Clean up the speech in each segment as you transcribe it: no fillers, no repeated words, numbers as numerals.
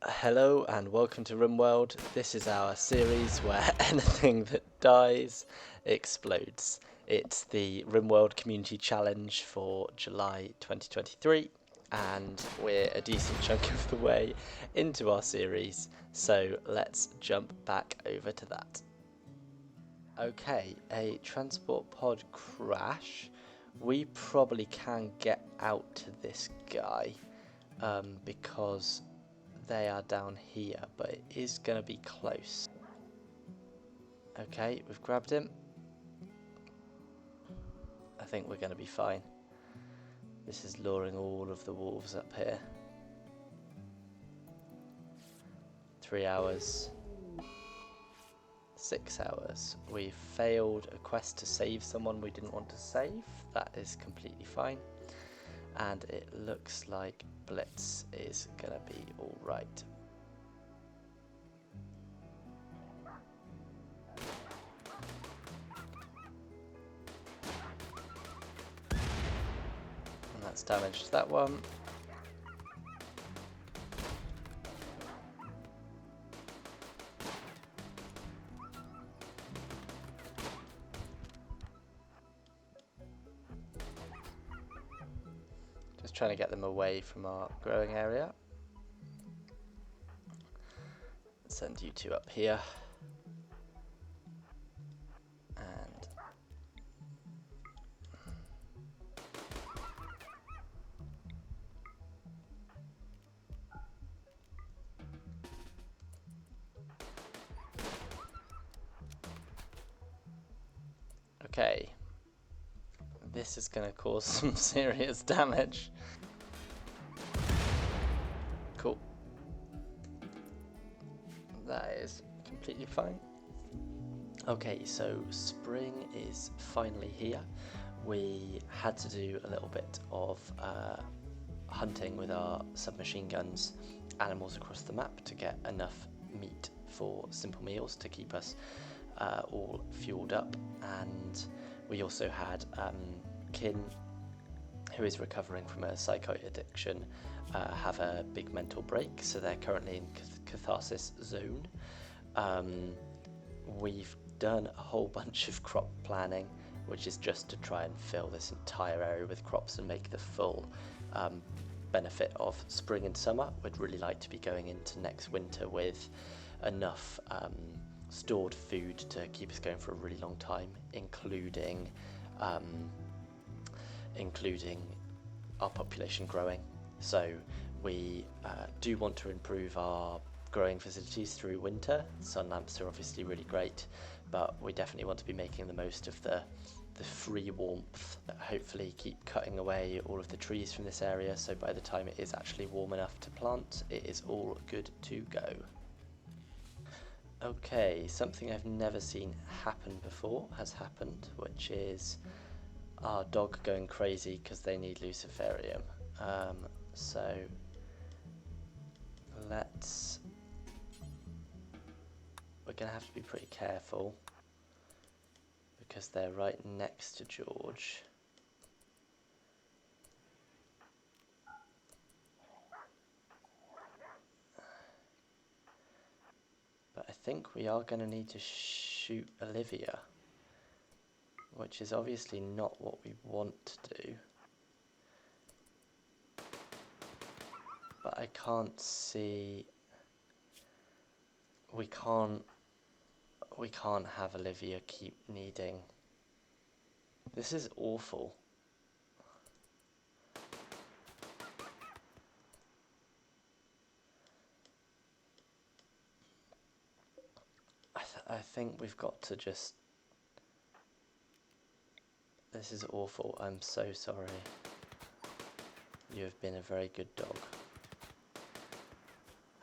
Hello and welcome to RimWorld. This is our series where anything that dies explodes. It's the RimWorld Community Challenge for July 2023 and we're a decent chunk of the way into our series, so let's jump back over to that. Okay, a transport pod crash. We probably can get out to this guy because they are down here, but it is going to be close. Okay, we've grabbed him. I think we're going to be fine. This is luring all of the wolves up here. 3 hours. 6 hours. We failed a quest to save someone we didn't want to save. That is completely fine. And it looks like Blitz is going to be alright. And that's damage to that one. Just trying to get them away from our growing area. Send you two up here. And okay. This is going to cause some serious damage. Cool. That is completely fine. Okay, so spring is finally here. We had to do a little bit of hunting with our submachine guns, animals across the map to get enough meat for simple meals to keep us all fueled up, and we also had Kin, who is recovering from a psychotic addiction, have a big mental break, so they're currently in catharsis zone. We've done a whole bunch of crop planning, which is just to try and fill this entire area with crops and make the full benefit of spring and summer. We'd really like to be going into next winter with enough stored food to keep us going for a really long time, including our population growing. So we do want to improve our growing facilities through winter. Sun lamps are obviously really great, but we definitely want to be making the most of the free warmth. Hopefully keep cutting away all of the trees from this area, so by the time it is actually warm enough to plant, it is all good to go. Okay, something I've never seen happen before has happened, which is our dog going crazy because they need luciferium. So we're gonna have to be pretty careful because they're right next to George. But I think we are gonna need to shoot Olivia, which is obviously not what we want to do. But I can't see... We can't have Olivia keep needing... This is awful. I think we've got to just... This is awful. I'm so sorry. You have been a very good dog.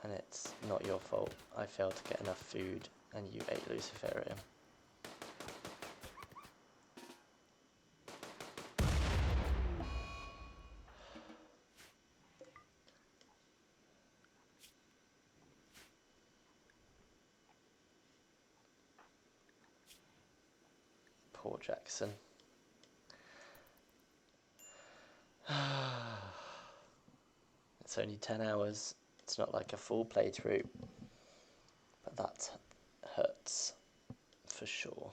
And it's not your fault. I failed to get enough food and you ate luciferium. Poor Jackson. It's only 10 hours. It's not like a full playthrough, but that hurts for sure.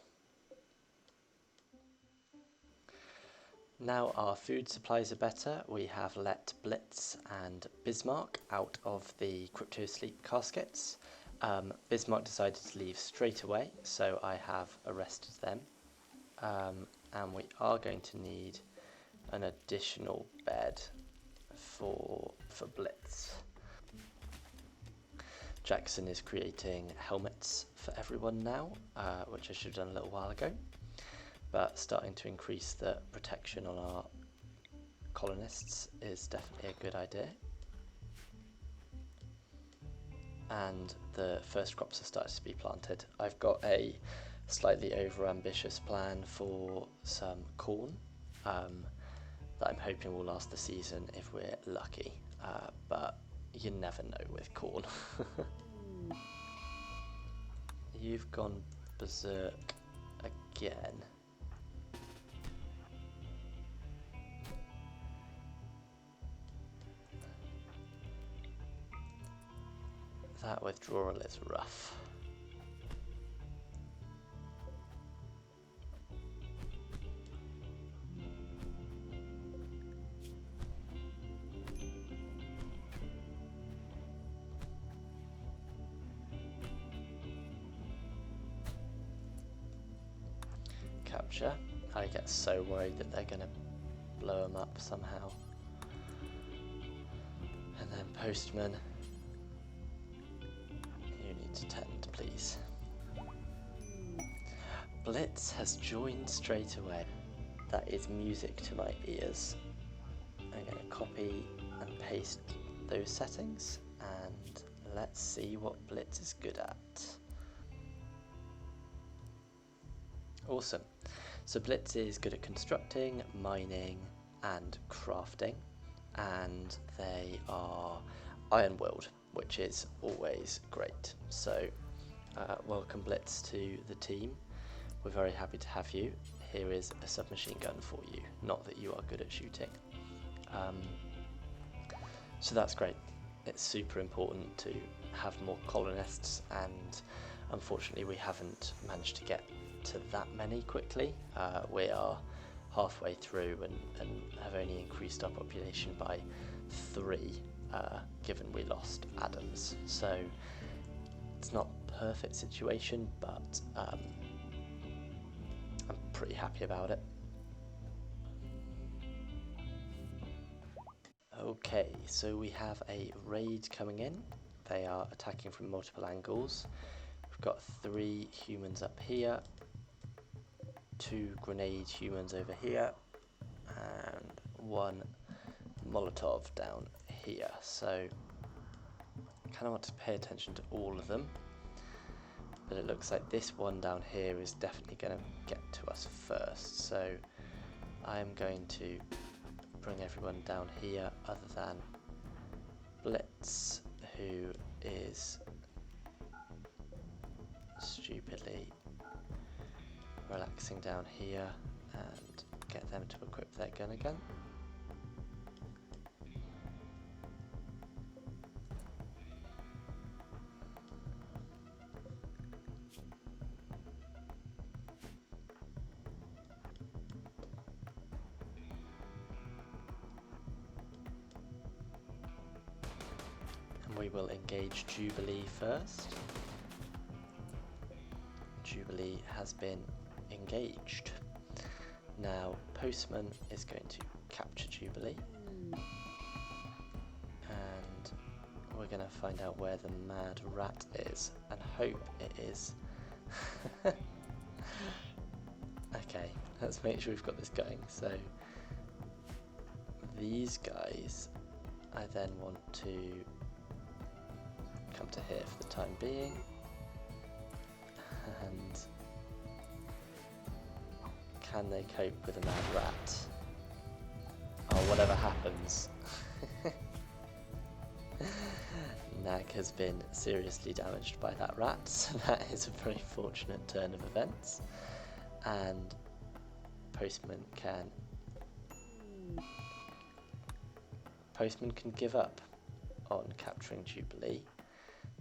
Now our food supplies are better, we have let Blitz and Bismarck out of the crypto sleep caskets. Bismarck decided to leave straight away, so I have arrested them. And we are going to need an additional bed for Blitz. Jackson is creating helmets for everyone now, which I should have done a little while ago, but starting to increase the protection on our colonists is definitely a good idea. And the first crops have started to be planted. I've got a slightly over-ambitious plan for some corn that I'm hoping will last the season if we're lucky, but you never know with corn. You've gone berserk again. That withdrawal is rough. Capture. I get so worried that they're going to blow them up somehow. And then Postman. You need to tend, please. Blitz has joined straight away. That is music to my ears. I'm going to copy and paste those settings and let's see what Blitz is good at. Awesome. So Blitz is good at constructing, mining and crafting, and they are Iron Willed, which is always great. So welcome Blitz to the team. We're very happy to have you. Here is a submachine gun for you, not that you are good at shooting. So that's great. It's super important to have more colonists, and unfortunately we haven't managed to get to that many quickly. We are halfway through and have only increased our population by 3, given we lost Adams. So it's not a perfect situation, but I'm pretty happy about it. Okay, so we have a raid coming in. They are attacking from multiple angles. We've got 3 humans up here, 2 grenade humans over here, and 1 Molotov down here. So I kind of want to pay attention to all of them, but it looks like this one down here is definitely going to get to us first. So I'm going to bring everyone down here other than Blitz, who is stupidly relaxing down here, and get them to equip their gun again. And we will engage Jubilee first. Jubilee has been engaged. Now Postman is going to capture Jubilee, and we're going to find out where the mad rat is and hope it is. Okay, let's make sure we've got this going. So these guys I then want to come to here for the time being, and can they cope with a mad rat? Oh, whatever happens. Nag has been seriously damaged by that rat, so that is a very fortunate turn of events. And Postman can give up. on capturing Jubilee,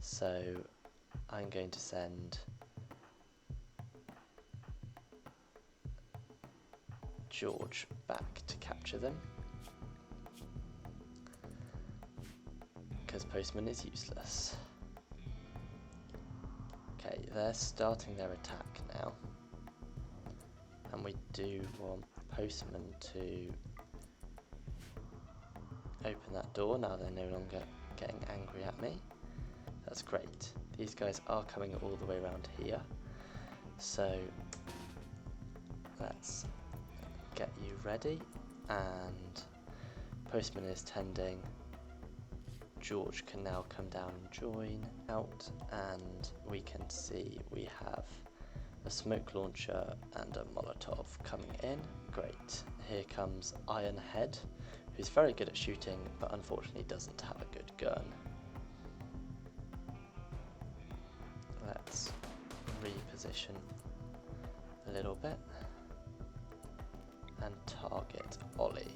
so I'm going to send George back to capture them, because Postman is useless. Okay, they're starting their attack now, and we do want Postman to open that door. Now they're no longer getting angry at me. That's great. These guys are coming all the way around here, so let's get you ready. And Postman is tending. George can now come down and join out, and we can see we have a smoke launcher and a Molotov coming in. Great. Here comes Ironhead, who's very good at shooting, but unfortunately doesn't have a good gun. Let's reposition a little bit and target Ollie.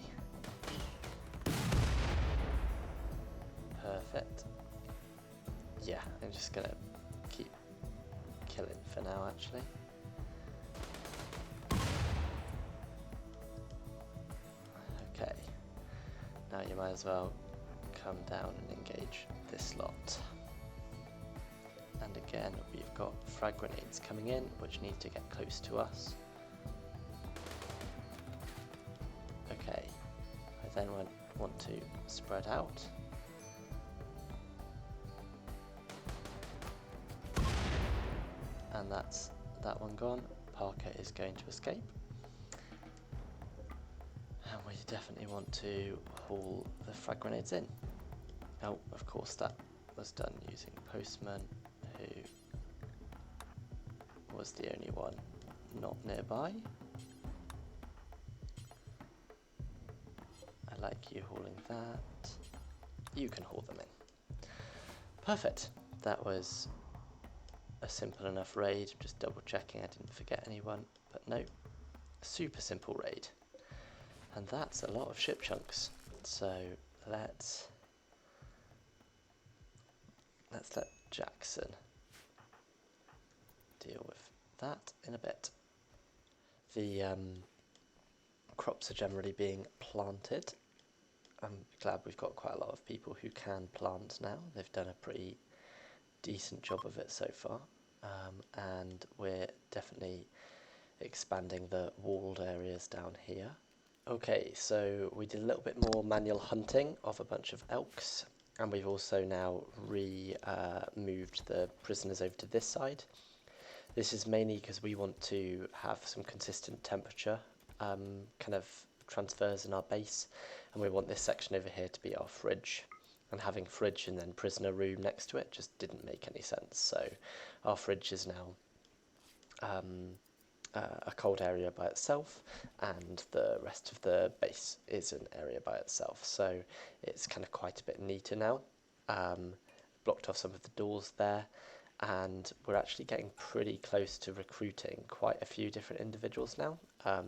Perfect. Yeah, I'm just gonna keep killing for now, actually. Okay, now you might as well come down and engage this lot. And again, we've got frag grenades coming in, which need to get close to us. Okay, I then want to spread out. And that's that one gone. Parker is going to escape. And we definitely want to haul the frag grenades in. Oh, of course that was done using Postman, who was the only one not nearby. I like you hauling that. You can haul them in. Perfect. That was a simple enough raid. Just double checking I didn't forget anyone, but no, super simple raid. And that's a lot of ship chunks, so let's let Jackson deal with that in a bit. The crops are generally being planted. I'm glad we've got quite a lot of people who can plant now. They've done a pretty decent job of it so far, and we're definitely expanding the walled areas down here. Okay, so we did a little bit more manual hunting of a bunch of elks, and we've also now moved the prisoners over to this side. This is mainly because we want to have some consistent temperature kind of transfers in our base, and we want this section over here to be our fridge. And having fridge and then prisoner room next to it just didn't make any sense. So our fridge is now a cold area by itself, and the rest of the base is an area by itself. So it's kind of quite a bit neater now. Blocked off some of the doors there, and we're actually getting pretty close to recruiting quite a few different individuals now.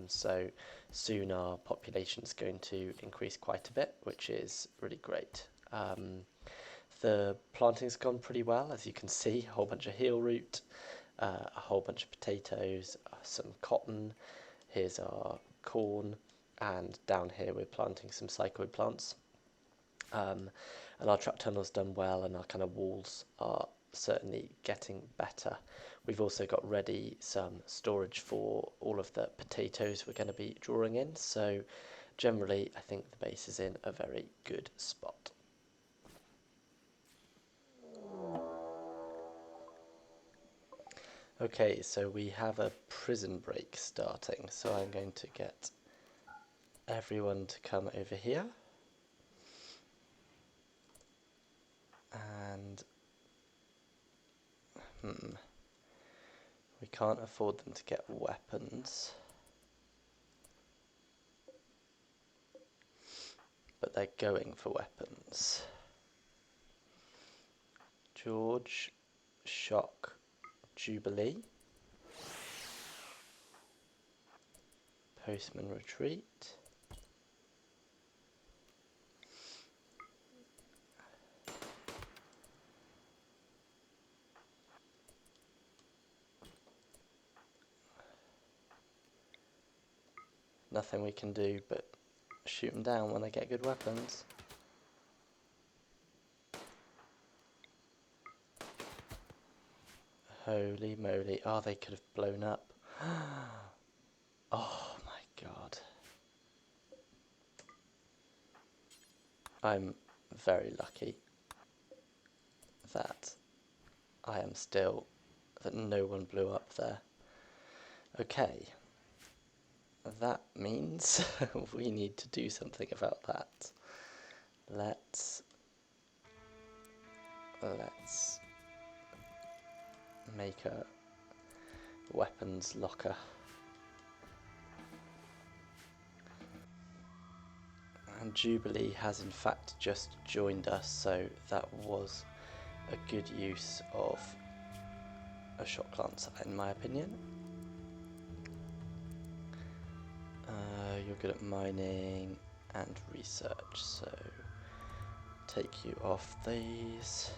So soon our population is going to increase quite a bit, which is really great. The planting's gone pretty well, as you can see. A whole bunch of heel root, a whole bunch of potatoes, some cotton. Here's our corn, and down here we're planting some cycoid plants. And our trap tunnel's done well, and our kind of walls are certainly getting better. We've also got ready some storage for all of the potatoes we're going to be drawing in, so generally I think the base is in a very good spot. Okay, so we have a prison break starting, so I'm going to get everyone to come over here. And we can't afford them to get weapons, but they're going for weapons. George, Shock, Jubilee, Postman retreat, nothing we can do but shoot them down when they get good weapons. Holy moly. Oh, they could have blown up. Oh my god. I'm very lucky that that no one blew up there. Okay. That means we need to do something about that. Let's make a weapons locker. And Jubilee has in fact just joined us, so that was a good use of a shot lancer in my opinion. You're good at mining and research, so take you off these.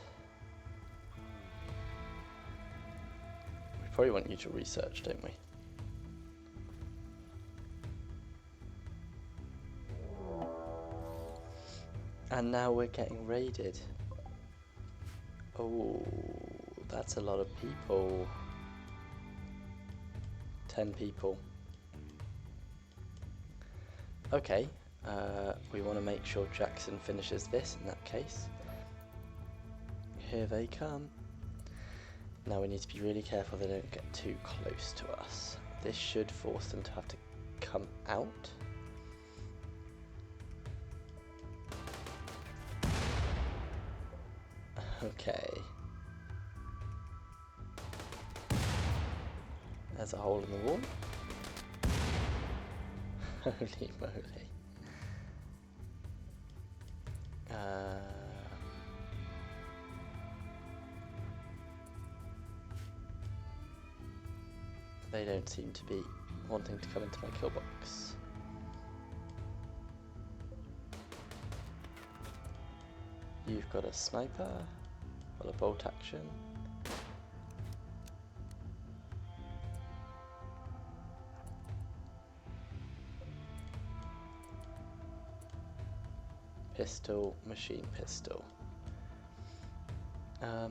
We probably want you to research, don't we? And now we're getting raided. Oh, that's a lot of people. 10 people. Okay, we want to make sure Jackson finishes this in that case. Here they come. Now we need to be really careful they don't get too close to us. This should force them to have to come out. Okay. There's a hole in the wall. Holy moly. They don't seem to be wanting to come into my kill box. You've got a sniper, got a bolt action. Pistol, machine pistol. I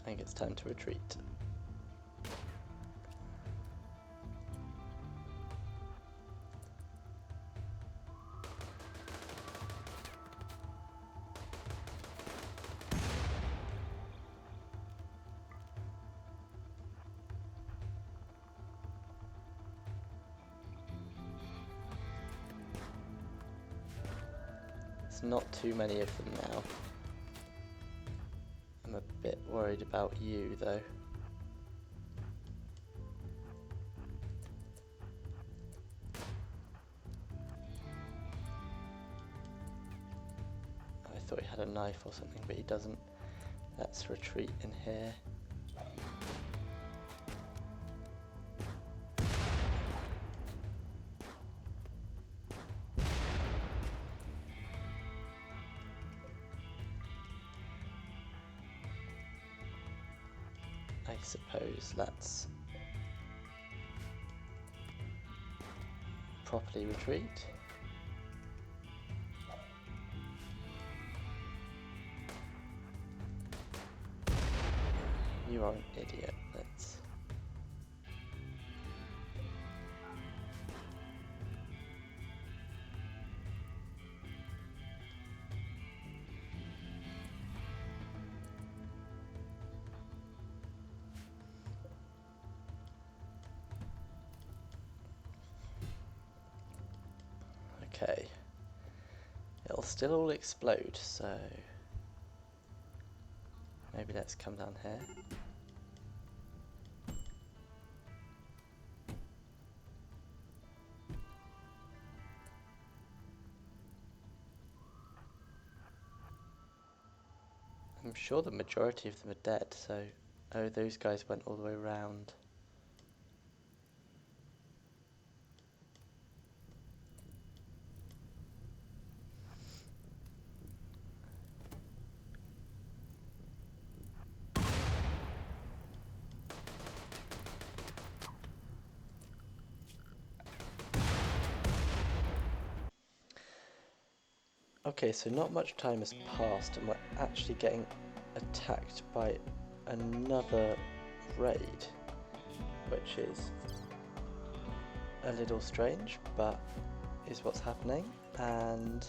think it's time to retreat. There's not too many of them now. I'm a bit worried about you though. I thought he had a knife or something, but he doesn't. Let's retreat in here. I suppose let's properly retreat. You are an idiot. Let's. Okay. It'll still all explode, so maybe let's come down here. I'm sure the majority of them are dead, so... Oh, those guys went all the way around. Okay, so not much time has passed and we're actually getting attacked by another raid, which is a little strange, but is what's happening, and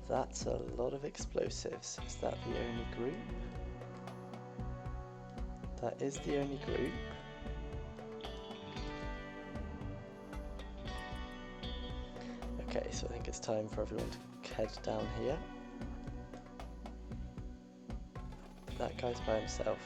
that's a lot of explosives. Is that the only group? That is the only group. Okay, so I think it's time for everyone to head down here. That guy's by himself.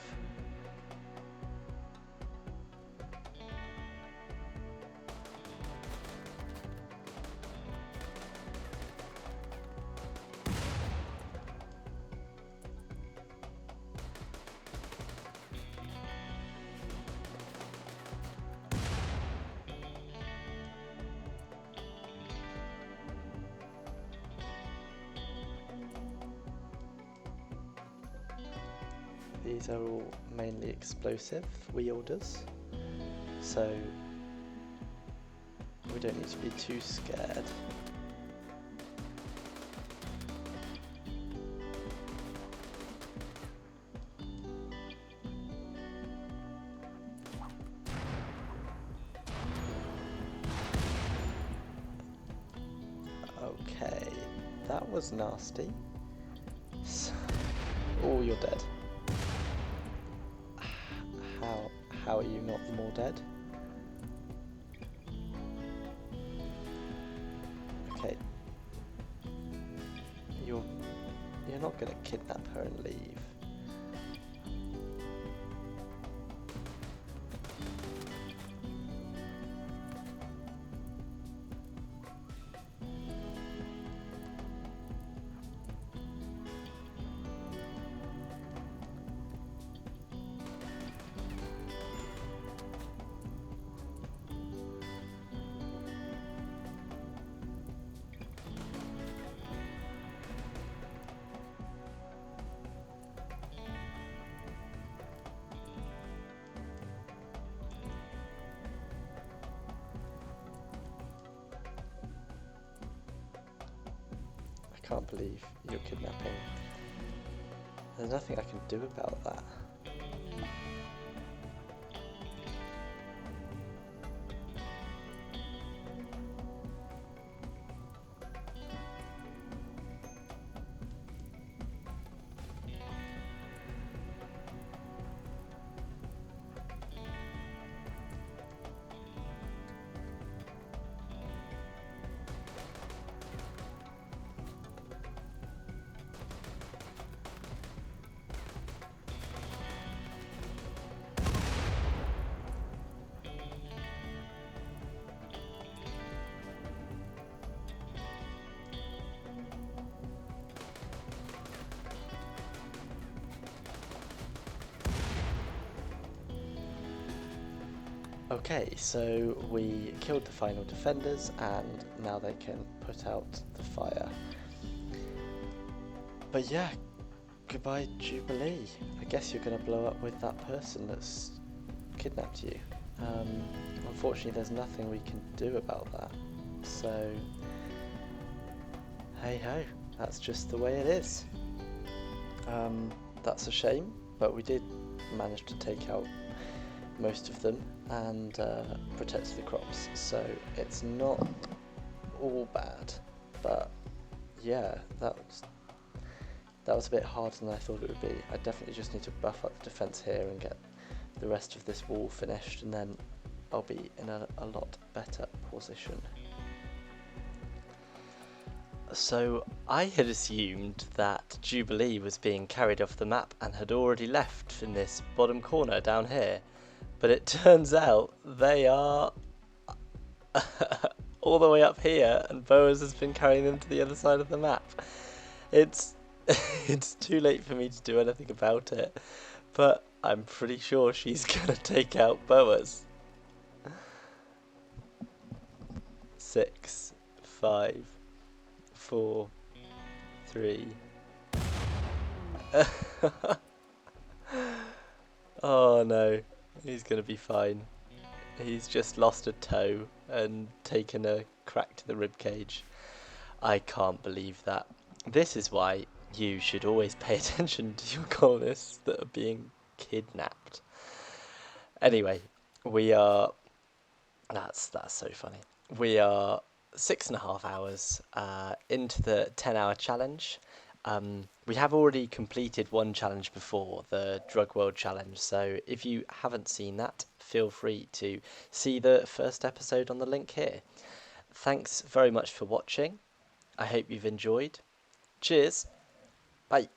These are all mainly explosive wielders, so we don't need to be too scared. Okay, that was nasty. Oh, you're dead. How are you not more dead? Okay. You're not gonna kidnap her and leave. I can't believe you're kidnapping. There's nothing I can do about that. Okay, so we killed the final defenders and now they can put out the fire. But yeah, goodbye Jubilee. I guess you're going to blow up with that person that's kidnapped you. Unfortunately there's nothing we can do about that. So, hey ho, that's just the way it is. That's a shame, but we did manage to take out most of them and protect the crops, so it's not all bad. But yeah, that was a bit harder than I thought it would be. I definitely just need to buff up the defense here and get the rest of this wall finished, and then I'll be in a lot better position. So I had assumed that Jubilee was being carried off the map and had already left in this bottom corner down here, but it turns out they are all the way up here and Boaz has been carrying them to the other side of the map. It's it's too late for me to do anything about it, but I'm pretty sure she's gonna take out Boaz. 6, 5, 4, 3. Oh no, he's gonna be fine. He's just lost a toe and taken a crack to the rib cage. I can't believe that. This is why you should always pay attention to your colonists that are being kidnapped. Anyway, we are. That's so funny. We are 6.5 hours into the 10-hour challenge. We have already completed one challenge before, the Drug World Challenge. So if you haven't seen that, feel free to see the first episode on the link here. Thanks very much for watching. I hope you've enjoyed. Cheers. Bye.